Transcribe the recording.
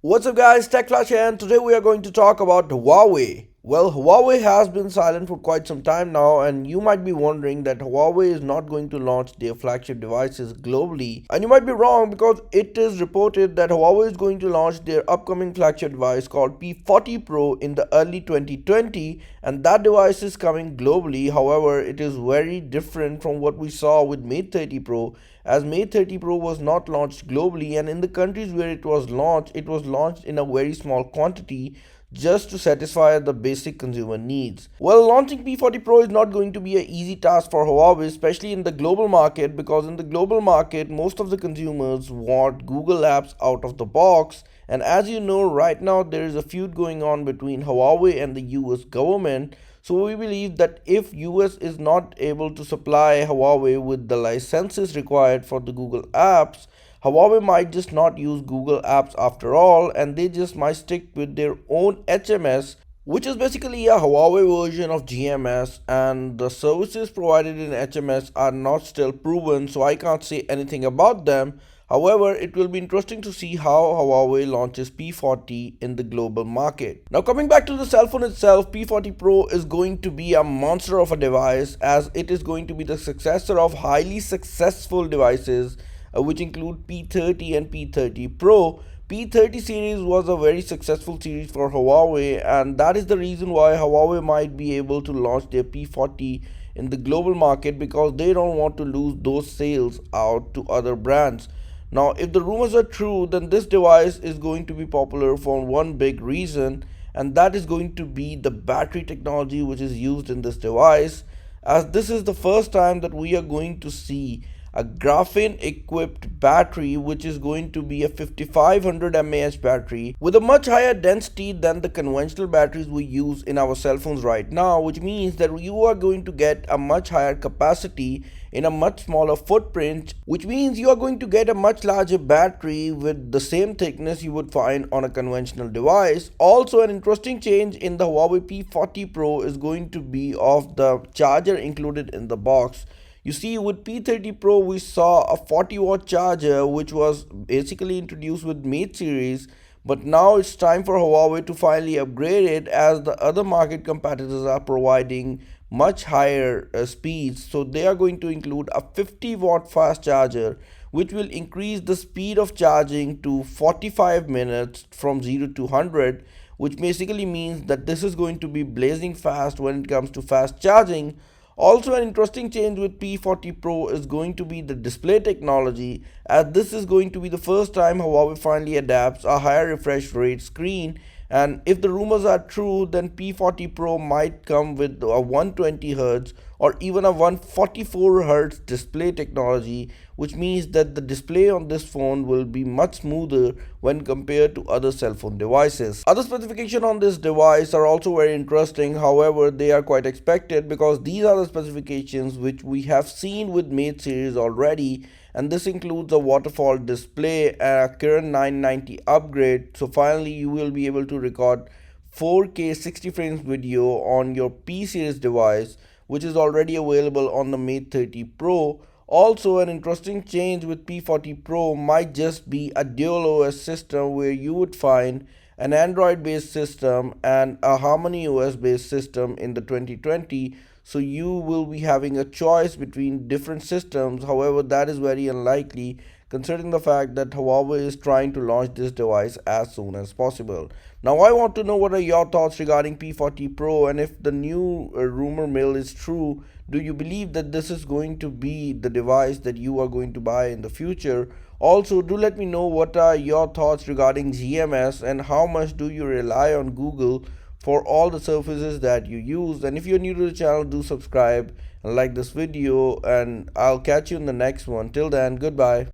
What's up guys, Tech Flash here, and today we are going to talk about Huawei. Well, Huawei has been silent for quite some time now, and you might be wondering that Huawei is not going to launch their flagship devices globally. And you might be wrong, because it is reported that Huawei is going to launch their upcoming flagship device called P40 Pro in the early 2020, and that device is coming globally. However, it is very different from what we saw with Mate 30 Pro, as Mate 30 Pro was not launched globally, and in the countries where it was launched in a very small quantity just to satisfy the basic consumer needs. Well, launching P40 Pro is not going to be an easy task for Huawei, especially in the global market, because in the global market, most of the consumers want Google apps out of the box. And as you know, right now there is a feud going on between Huawei and the US government. So we believe that if US is not able to supply Huawei with the licenses required for the Google apps, Huawei might just not use Google Apps after all, and they just might stick with their own HMS, which is basically a Huawei version of GMS, and the services provided in HMS are not still proven, so I can't say anything about them. However, it will be interesting to see how Huawei launches P40 in the global market. Now, coming back to the cell phone itself, P40 Pro is going to be a monster of a device, as it is going to be the successor of highly successful devices which include P30 and P30 Pro. P30 series was a very successful series for Huawei, and that is the reason why Huawei might be able to launch their P40 in the global market, because they don't want to lose those sales out to other brands. Now, if the rumors are true, then this device is going to be popular for one big reason, and that is going to be the battery technology which is used in this device, as this is the first time that we are going to see a graphene equipped battery, which is going to be a 5500 mAh battery with a much higher density than the conventional batteries we use in our cell phones right now, which means that you are going to get a much higher capacity in a much smaller footprint, which means you are going to get a much larger battery with the same thickness you would find on a conventional device. Also, an interesting change in the Huawei P40 Pro is going to be of the charger included in the box. You see, with P30 Pro, we saw a 40-watt charger, which was basically introduced with Mate series, but now it's time for Huawei to finally upgrade it, as the other market competitors are providing much higher speeds. So they are going to include a 50-watt fast charger, which will increase the speed of charging to 45 minutes from 0 to 100, which basically means that this is going to be blazing fast when it comes to fast charging. Also, an interesting change with P40 Pro is going to be the display technology, as this is going to be the first time Huawei finally adapts a higher refresh rate screen. And if the rumors are true, then P40 Pro might come with a 120Hz or even a 144Hz display technology, which means that the display on this phone will be much smoother when compared to other cell phone devices. Other specifications on this device are also very interesting. However, they are quite expected, because these are the specifications which we have seen with Mate series already, and this includes a waterfall display and a Kirin 990 upgrade. So finally you will be able to record 4K 60 frames video on your P series device, which is already available on the Mate 30 Pro. Also, an interesting change with P40 Pro might just be a dual OS system, where you would find an Android based system and a Harmony OS based system in the 2020. So you will be having a choice between different systems. However, that is very unlikely, considering the fact that Huawei is trying to launch this device as soon as possible. Now, I want to know what are your thoughts regarding P40 Pro, and if the new rumor mill is true, do you believe that this is going to be the device that you are going to buy in the future? Also, do let me know what are your thoughts regarding GMS, and how much do you rely on Google for all the services that you use. And if you're new to the channel, do subscribe and like this video, and I'll catch you in the next one. Till then, goodbye.